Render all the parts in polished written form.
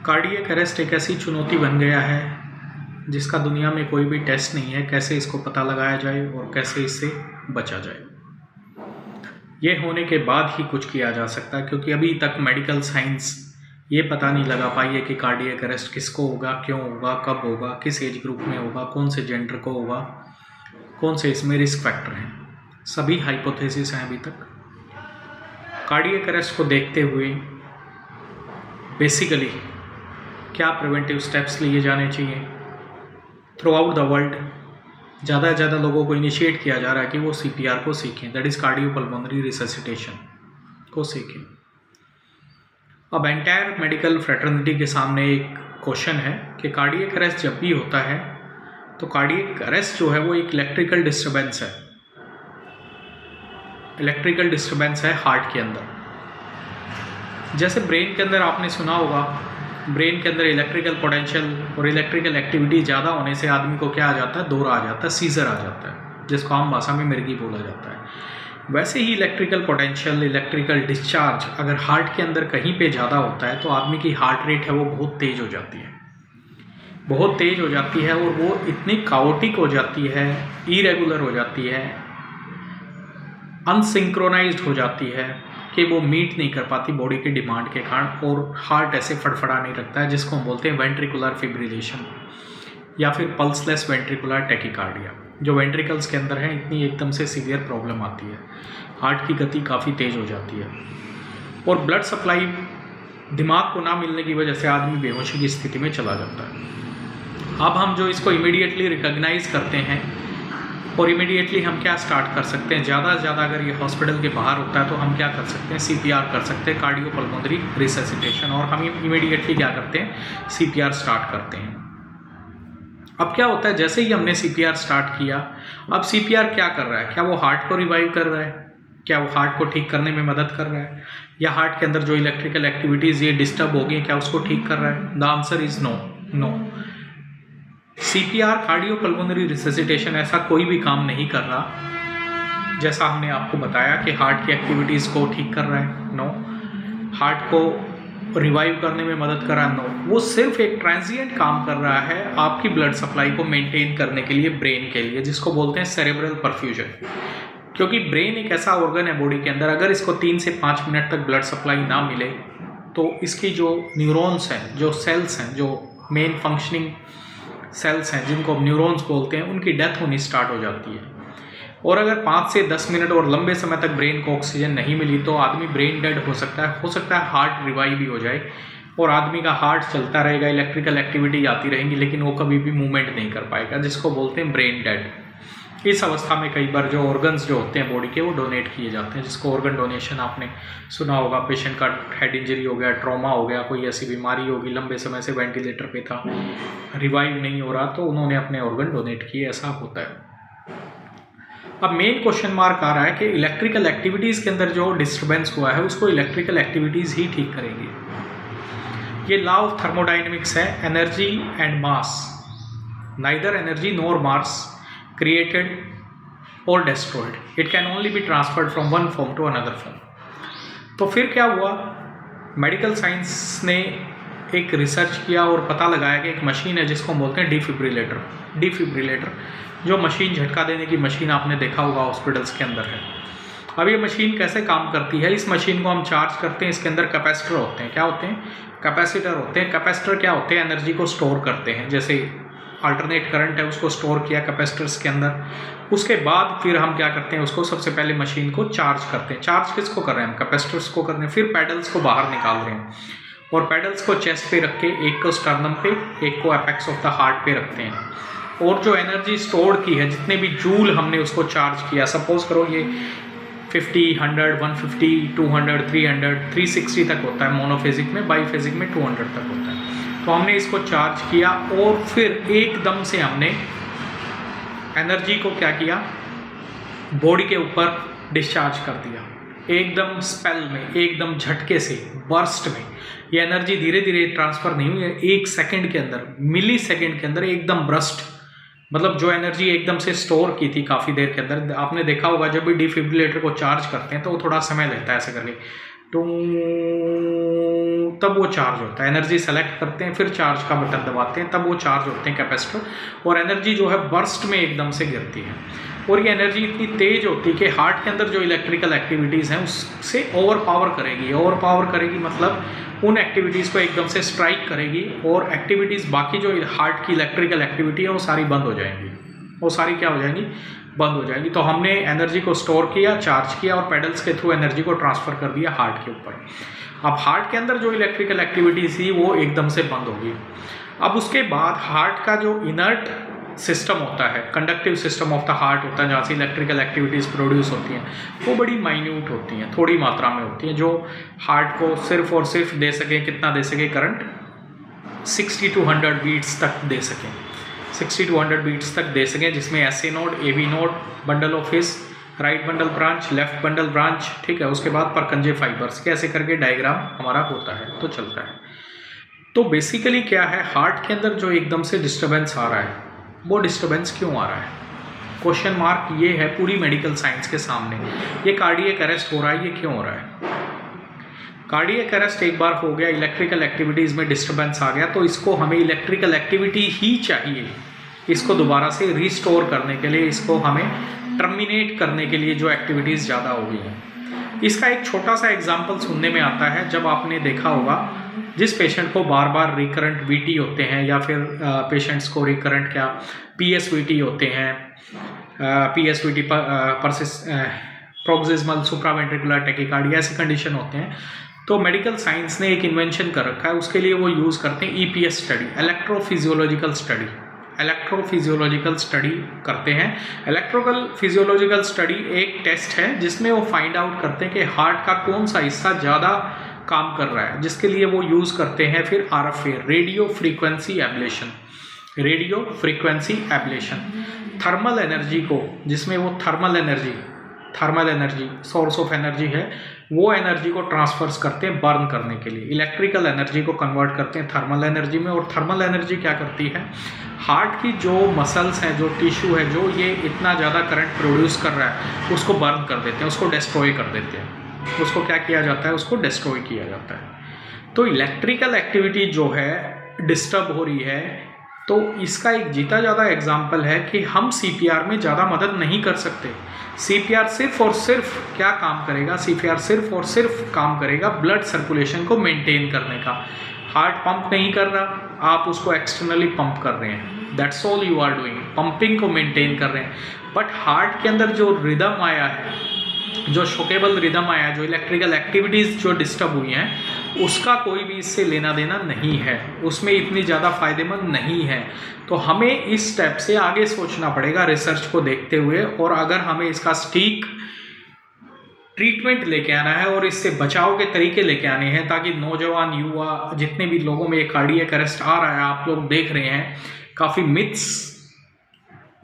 Cardiac arrest एक ऐसी चुनौती बन गया है जिसका दुनिया में कोई भी टेस्ट नहीं है कैसे इसको पता लगाया जाए और कैसे इससे बचा जाए। ये होने के बाद ही कुछ किया जा सकता है, क्योंकि अभी तक मेडिकल साइंस ये पता नहीं लगा पाई है कि कार्डियक अरेस्ट किसको होगा, क्यों होगा, कब होगा, किस एज ग्रुप में होगा, कौन से जेंडर को होगा, कौन से इसमें रिस्क फैक्टर हैं। सभी हाइपोथेसिस हैं अभी तक। कार्डियक अरेस्ट को देखते हुए बेसिकली क्या प्रिवेंटिव स्टेप्स लिए जाने चाहिए। थ्रू आउट द वर्ल्ड ज़्यादा से ज़्यादा लोगों को इनिशिएट किया जा रहा है कि वो CPR को सीखें, दैट इज़ कार्डियोपल्मोनरी रिससिटेशन को सीखें। अब एंटायर मेडिकल फ्रेटर्निटी के सामने एक क्वेश्चन है कि कार्डियक अरेस्ट जब भी होता है तो कार्डियक अरेस्ट जो है वो एक इलेक्ट्रिकल डिस्टर्बेंस है, इलेक्ट्रिकल डिस्टर्बेंस है हार्ट के अंदर। जैसे ब्रेन के अंदर आपने सुना होगा, ब्रेन के अंदर इलेक्ट्रिकल पोटेंशियल और इलेक्ट्रिकल एक्टिविटी ज़्यादा होने से आदमी को क्या आ जाता है, दौरा आ जाता है, सीजर आ जाता है, जिसको आम भाषा में मिर्गी बोला जाता है। वैसे ही इलेक्ट्रिकल पोटेंशियल, इलेक्ट्रिकल डिस्चार्ज अगर हार्ट के अंदर कहीं पे ज़्यादा होता है तो आदमी की हार्ट रेट है वो बहुत तेज़ हो जाती है, बहुत तेज़ हो जाती है और वो इतनी काओटिक हो जाती है, इरेगुलर हो जाती है, अनसिंक्रोनाइज्ड हो जाती है कि वो मीट नहीं कर पाती बॉडी की डिमांड के कारण, और हार्ट ऐसे फड़फड़ा नहीं लगता है, जिसको हम बोलते हैं वेंट्रिकुलर फिब्रिलेशन या फिर पल्सलेस वेंट्रिकुलर टैकीकार्डिया। जो वेंट्रिकल्स के अंदर है इतनी एकदम से सीवियर प्रॉब्लम आती है, हार्ट की गति काफ़ी तेज़ हो जाती है और ब्लड सप्लाई दिमाग को ना मिलने की वजह से आदमी बेहोशी की स्थिति में चला जाता है। अब हम जो इसको इमीडिएटली रिकॉग्नाइज करते हैं और इमीडिएटली हम क्या स्टार्ट कर सकते हैं, ज़्यादा से ज़्यादा अगर ये हॉस्पिटल के बाहर होता है तो हम क्या कर सकते हैं, CPR कर सकते हैं, कार्डियोपल्मोनरी रिससिटेशन, और हम इमीडिएटली क्या करते हैं, CPR स्टार्ट करते हैं। अब क्या होता है, जैसे ही हमने CPR स्टार्ट किया, अब CPR क्या कर रहा है, क्या वो हार्ट को रिवाइव कर रहा है, क्या वो हार्ट को ठीक करने में मदद कर रहा है, या हार्ट के अंदर जो इलेक्ट्रिकल एक्टिविटीज़ ये डिस्टर्ब हो गई क्या उसको ठीक कर रहा है? The answer is no. CPR cardiopulmonary resuscitation ऐसा कोई भी काम नहीं कर रहा, जैसा हमने आपको बताया कि हार्ट की एक्टिविटीज़ को ठीक कर रहा है, नो। हार्ट को रिवाइव करने में मदद कर रहा है, नो। वो सिर्फ एक ट्रांजिएंट काम कर रहा है आपकी ब्लड सप्लाई को मेंटेन करने के लिए, ब्रेन के लिए, जिसको बोलते हैं सेरेब्रल परफ्यूजन। क्योंकि ब्रेन एक ऐसा ऑर्गन है बॉडी के अंदर, अगर इसको 3 से 5 मिनट तक ब्लड सप्लाई ना मिले तो इसकी जो न्यूरॉन्स हैं, जो सेल्स हैं, जो मेन फंक्शनिंग सेल्स हैं जिनको हम न्यूरॉन्स बोलते हैं, उनकी डेथ होनी स्टार्ट हो जाती है। और अगर 5 से 10 मिनट और लंबे समय तक ब्रेन को ऑक्सीजन नहीं मिली तो आदमी ब्रेन डेड हो सकता है हार्ट रिवाइव भी हो जाए और आदमी का हार्ट चलता रहेगा, इलेक्ट्रिकल एक्टिविटी आती रहेंगी, लेकिन वो कभी भी मूवमेंट नहीं कर पाएगा, जिसको बोलते हैं ब्रेन डेड। इस अवस्था में कई बार जो ऑर्गन्स जो होते हैं बॉडी के वो डोनेट किए जाते हैं, जिसको ऑर्गन डोनेशन आपने सुना होगा। पेशेंट का हेड इंजरी हो गया, ट्रॉमा हो गया, कोई ऐसी बीमारी होगी, लंबे समय से वेंटिलेटर पे था, रिवाइव नहीं हो रहा, तो उन्होंने अपने ऑर्गन डोनेट किए, ऐसा होता है। अब मेन क्वेश्चन मार्क आ रहा है कि इलेक्ट्रिकल एक्टिविटीज़ के अंदर जो डिस्टर्बेंस हुआ है उसको इलेक्ट्रिकल एक्टिविटीज़ ही ठीक करेंगी। ये लॉ ऑफ थर्मोडाइनमिक्स है, energy and mass, neither energy nor mass created or destroyed, it can only be transferred from one form to another form। तो फिर क्या हुआ, मेडिकल साइंस ने एक रिसर्च किया और पता लगाया कि एक मशीन है जिसको हम बोलते हैं डिफिब्रिलेटर, जो मशीन झटका देने की मशीन आपने देखा होगा हॉस्पिटल्स के अंदर है। अब ये मशीन कैसे काम करती है, इस मशीन को हम चार्ज करते हैं, इसके अंदर कैपेसिटर होते हैं, क्या होते हैं, कैपेसिटर होते हैं। कैपेसिटर क्या होते हैं, एनर्जी को स्टोर करते हैं, जैसे अल्टरनेट करंट है उसको स्टोर किया कैपेसिटर्स के अंदर। उसके बाद फिर हम क्या करते हैं, उसको सबसे पहले मशीन को चार्ज करते हैं। चार्ज किसको कर रहे हैं हम, कैपेसिटर्स को कर रहे हैं। फिर पैडल्स को बाहर निकाल रहे हैं और पैडल्स को चेस्ट पे रख के, एक को स्टर्नम पे, एक को एपेक्स ऑफ द हार्ट पे रखते हैं। और जो एनर्जी स्टोर की है, जितने भी जूल हमने उसको चार्ज किया, सपोज करो ये 50, 100, 150, 200, 300, 360 तक होता है मोनोफेजिक में, बाईफेजिक में 200 तक होता है। तो हमने इसको चार्ज किया और फिर एकदम से हमने एनर्जी को क्या किया, बॉडी के ऊपर डिस्चार्ज कर दिया, एकदम स्पेल में, एकदम झटके से, बर्स्ट में। ये एनर्जी धीरे धीरे ट्रांसफ़र नहीं हुई है, 1 सेकंड के अंदर, मिली सेकंड के अंदर एकदम बर्स्ट, मतलब जो एनर्जी एकदम से स्टोर की थी काफ़ी देर के अंदर। आपने देखा होगा जब भी डिफिब्रिलेटर को चार्ज करते हैं तो वो थोड़ा समय लेता है ऐसे करके, तब वो चार्ज होता है। एनर्जी सेलेक्ट करते हैं, फिर चार्ज का बटन दबाते हैं, तब वो चार्ज होते हैं कैपेसिटर, और एनर्जी जो है बर्स्ट में एकदम से गिरती है। और ये एनर्जी इतनी तेज होती है कि हार्ट के अंदर जो इलेक्ट्रिकल एक्टिविटीज़ हैं उससे ओवर पावर करेगी, मतलब उन एक्टिविटीज़ को एकदम से स्ट्राइक करेगी, और एक्टिविटीज़ बाकी जो हार्ट की इलेक्ट्रिकल एक्टिविटी है वो सारी बंद हो जाएंगी। वो सारी क्या हो जाएंगी? बंद हो जाएगी। तो हमने एनर्जी को स्टोर किया, चार्ज किया, और पेडल्स के थ्रू एनर्जी को ट्रांसफ़र कर दिया हार्ट के ऊपर। अब हार्ट के अंदर जो इलेक्ट्रिकल एक्टिविटी थी वो एकदम से बंद होगी। अब उसके बाद हार्ट का जो इनर्ट सिस्टम होता है, conductive system of the heart होता है, जहाँ से इलेक्ट्रिकल एक्टिविटीज़ प्रोड्यूस होती हैं, वो बड़ी माइन्यूट होती हैं, थोड़ी मात्रा में होती हैं, जो हार्ट को सिर्फ और सिर्फ दे सकें, कितना दे सके करंट, 60 to 100 बीट्स तक दे सकें, 60 to 100 बीट्स तक दे सकें, जिसमें SA node, AB node, bundle of his, right bundle branch, left bundle branch, ठीक है। उसके बाद परकंजे फाइबर्स, कैसे करके डायग्राम हमारा होता है, तो चलता है। तो बेसिकली क्या है, हार्ट के अंदर जो एकदम से डिस्टर्बेंस आ रहा है, वो डिस्टर्बेंस क्यों आ रहा है? क्वेश्चन मार्क ये है पूरी मेडिकल साइंस के सामने। ये कार्डियक अरेस्ट हो रहा है, ये क्यों हो रहा है? कार्डियक अरेस्ट एक बार हो गया, इलेक्ट्रिकल एक्टिविटीज़ में डिस्टर्बेंस आ गया, तो इसको हमें इलेक्ट्रिकल एक्टिविटी ही चाहिए, इसको दोबारा से रिस्टोर करने के लिए, इसको हमें टर्मिनेट करने के लिए जो एक्टिविटीज़ ज़्यादा हो गई हैं। इसका एक छोटा सा एग्जाम्पल सुनने में आता है, जब आपने देखा होगा जिस पेशेंट को बार बार रिकरेंट VT होते हैं, या फिर पेशेंट्स को रिकरेंट क्या PSVT होते हैं, PSVT प्रोक्सिस्मल सुप्रावेंट्रिकुलर टैकीकार्डिया, ऐसे कंडीशन होते हैं, तो मेडिकल साइंस ने एक इन्वेंशन कर रखा है, उसके लिए वो यूज़ करते हैं EPS स्टडी, इलेक्ट्रोफिजियोलॉजिकल स्टडी करते हैं। इलेक्ट्रिकल फिजियोलॉजिकल स्टडी एक टेस्ट है जिसमें वो फाइंड आउट करते हैं कि हार्ट का कौन सा हिस्सा ज़्यादा काम कर रहा है, जिसके लिए वो यूज़ करते हैं फिर RFA, radio frequency ablation, thermal energy को, जिसमें वो thermal energy source of energy है, वो एनर्जी को ट्रांसफर्स करते हैं बर्न करने के लिए, इलेक्ट्रिकल एनर्जी को कन्वर्ट करते हैं थर्मल एनर्जी में। और थर्मल एनर्जी क्या करती है, हार्ट की जो मसल्स हैं, जो टिश्यू है, जो ये इतना ज़्यादा करंट प्रोड्यूस कर रहा है, उसको बर्न कर देते हैं, उसको डिस्ट्रॉय कर देते हैं। उसको क्या किया जाता है? उसको डिस्ट्रॉय किया जाता है। तो इलेक्ट्रिकल एक्टिविटी जो है डिस्टर्ब हो रही है, तो इसका एक जीता ज़्यादा एग्जाम्पल है कि हम CPR में ज़्यादा मदद नहीं कर सकते। CPR सिर्फ और सिर्फ क्या काम करेगा? CPR सिर्फ और सिर्फ काम करेगा ब्लड सर्कुलेशन को मेंटेन करने का। हार्ट पंप नहीं कर रहा, आप उसको एक्सटर्नली पंप कर रहे हैं, that's all you are doing, pumping को मेंटेन कर रहे हैं। बट हार्ट के अंदर जो रिदम आया है, जो शॉकेबल रिदम आया, जो इलेक्ट्रिकल एक्टिविटीज़ जो डिस्टर्ब हुई हैं, उसका कोई भी इससे लेना देना नहीं है, उसमें इतनी ज़्यादा फ़ायदेमंद नहीं है। तो हमें इस स्टेप से आगे सोचना पड़ेगा रिसर्च को देखते हुए, और अगर हमें इसका सटीक ट्रीटमेंट लेके आना है और इससे बचाव के तरीके लेके आने हैं, ताकि नौजवान युवा जितने भी लोगों में कार्डियक अरेस्ट आ रहा है, आप लोग देख रहे हैं काफ़ी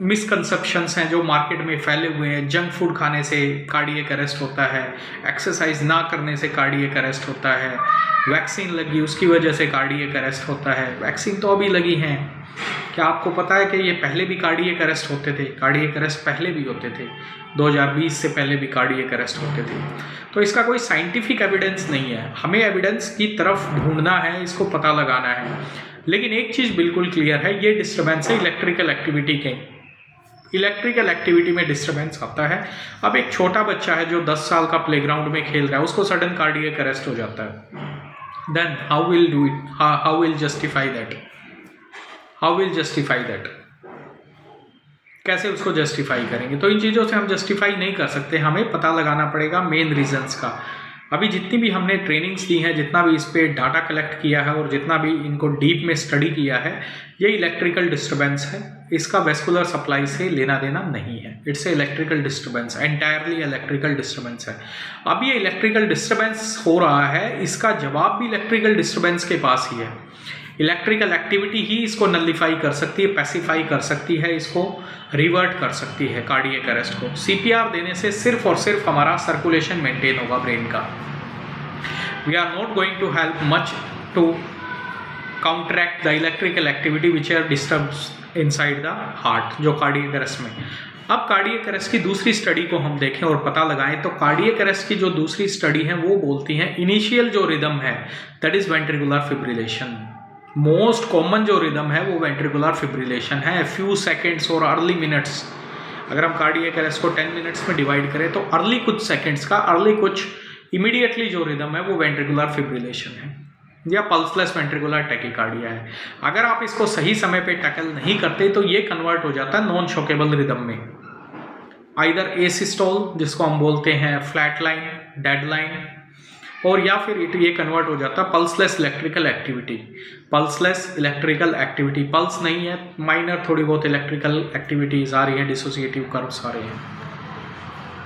मिसकंसेप्शंस हैं जो मार्केट में फैले हुए हैं। जंक फूड खाने से कार्डियक अरेस्ट होता है, एक्सरसाइज ना करने से कार्डियक अरेस्ट होता है, वैक्सीन लगी उसकी वजह से कार्डियक अरेस्ट होता है। वैक्सीन तो अभी लगी हैं, क्या आपको पता है कि ये पहले भी कार्डियक अरेस्ट होते थे? कार्डियक अरेस्ट पहले भी होते थे, 2020 से पहले भी कार्डियक अरेस्ट होते थे। तो इसका कोई साइंटिफिक एविडेंस नहीं है, हमें एविडेंस की तरफ ढूंढना है, इसको पता लगाना है। लेकिन एक चीज़ बिल्कुल क्लियर है, ये डिस्टर्बेंस है इलेक्ट्रिकल एक्टिविटी में डिस्टर्बेंस आता है। अब एक छोटा बच्चा है जो 10 साल का प्लेग्राउंड में खेल रहा है, उसको सडन कार्डियक अरेस्ट हो जाता है, then how will do it, how will justify that, कैसे उसको जस्टिफाई करेंगे? तो इन चीज़ों से हम जस्टिफाई नहीं कर सकते, हमें पता लगाना पड़ेगा मेन रीजंस का। अभी जितनी भी हमने ट्रेनिंग्स दी हैं, जितना भी इस पे डाटा कलेक्ट किया है और जितना भी इनको डीप में स्टडी किया है, ये इलेक्ट्रिकल डिस्टर्बेंस है, इसका वेस्कुलर सप्लाई से लेना देना नहीं है। It's a electrical disturbance, entirely electrical disturbance है। अब ये इलेक्ट्रिकल डिस्टर्बेंस हो रहा है, इसका जवाब भी इलेक्ट्रिकल डिस्टर्बेंस के पास ही है। इलेक्ट्रिकल एक्टिविटी ही इसको नलिफाई कर सकती है, पैसिफाई कर सकती है, इसको रिवर्ट कर सकती है कार्डियक अरेस्ट को। CPR देने से सिर्फ और सिर्फ हमारा सर्कुलेशन मेंटेन होगा ब्रेन का। We are not going to help much to counteract the electrical activity which are disturbs inside the heart, जो कार्डियक अरेस्ट में। अब कार्डियक अरेस्ट की दूसरी स्टडी को हम देखें और पता लगाएं तो कार्डियक अरेस्ट की जो दूसरी स्टडी है वो बोलती है इनिशियल जो रिदम है that is ventricular fibrillation. Most common जो रिदम है वो वेंट्रिकुलर फिब्रिलेशन है, फ्यू सेकेंड्स और अर्ली मिनट्स। अगर हम कार्डियक अरेस्ट को 10 मिनट्स में डिवाइड करें तो अर्ली कुछ सेकेंड्स का, अर्ली कुछ इमीडिएटली जो रिदम है वो वेंट्रिकुलर फिब्रिलेशन है या पल्सलेस वेंट्रिकुलर टैकीकार्डिया है। अगर आप इसको सही समय पे टैकल नहीं करते तो ये कन्वर्ट हो जाता है नॉन शॉकेबल रिदम में, आइदर एसिस्टोल जिसको हम बोलते हैं फ्लैट लाइन, डेड लाइन, और या फिर ये कन्वर्ट हो जाता है pulseless electrical activity. Pulseless electrical activity, pulse नहीं है, माइनर थोड़ी बहुत इलेक्ट्रिकल एक्टिविटीज आ रही है, डिसोसिएटिव कर्व्स आ रहे हैं।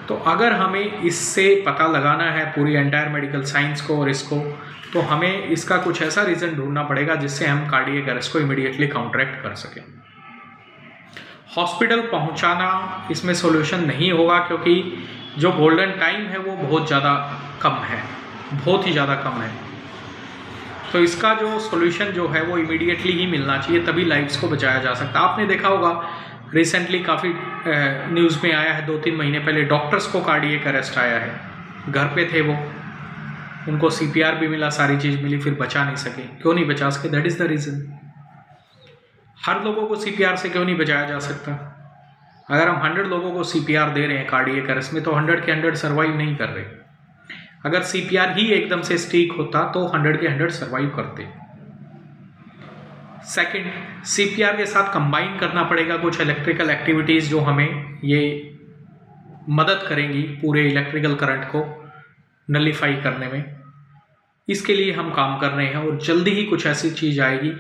तो अगर हमें इससे पता लगाना है पूरी एंटायर मेडिकल साइंस को और इसको, तो हमें इसका कुछ ऐसा रीज़न ढूंढना पड़ेगा जिससे हम कार्डियक अरेस्ट को इमीडिएटली काउंटरैक्ट कर सकें। हॉस्पिटल पहुंचाना इसमें सॉल्यूशन नहीं होगा क्योंकि जो गोल्डन टाइम है वो बहुत ज़्यादा कम है, बहुत ही ज़्यादा कम है। तो इसका जो सॉल्यूशन जो है वो इमीडिएटली ही मिलना चाहिए, तभी लाइव्स को बचाया जा सकता है। आपने देखा होगा रिसेंटली काफ़ी न्यूज़ में आया है, 2-3 महीने पहले डॉक्टर्स को कार्डियक अरेस्ट आया है, घर पे थे वो, उनको CPR भी मिला, सारी चीज़ मिली, फिर बचा नहीं सके। क्यों नहीं बचा सके? That is the reason. हर लोगों को CPR से क्यों नहीं बचाया जा सकता? अगर हम 100 लोगों को CPR दे रहे हैं कार्डियक अरेस्ट में तो 100 के 100 सर्वाइव नहीं कर रहे। अगर CPR ही एकदम से स्टिक होता तो 100 के 100 सर्वाइव करते। सेकंड, CPR के साथ कंबाइन करना पड़ेगा कुछ इलेक्ट्रिकल एक्टिविटीज़ जो हमें ये मदद करेंगी पूरे इलेक्ट्रिकल करंट को नलिफाई करने में। इसके लिए हम काम कर रहे हैं और जल्दी ही कुछ ऐसी चीज़ आएगी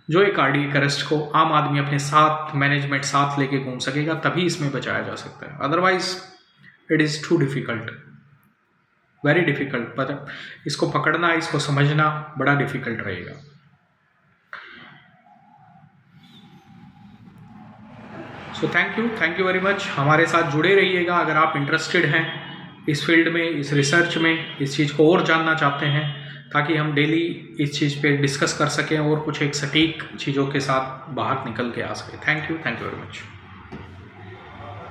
जो एक कार्डियक अरेस्ट को आम आदमी अपने साथ, मैनेजमेंट साथ लेके घूम सकेगा, तभी इसमें बचाया जा सकता है। Otherwise it is too difficult, very difficult. पर इसको पकड़ना, इसको समझना बड़ा डिफ़िकल्ट रहेगा। So thank you very much. हमारे साथ जुड़े रहिएगा अगर आप इंटरेस्टेड हैं इस फील्ड में, इस रिसर्च में, इस चीज़ को और जानना चाहते हैं, ताकि हम डेली इस चीज़ पे डिस्कस कर सकें और कुछ एक सटीक चीज़ों के साथ बाहर निकल के आ सकें। Thank you very much.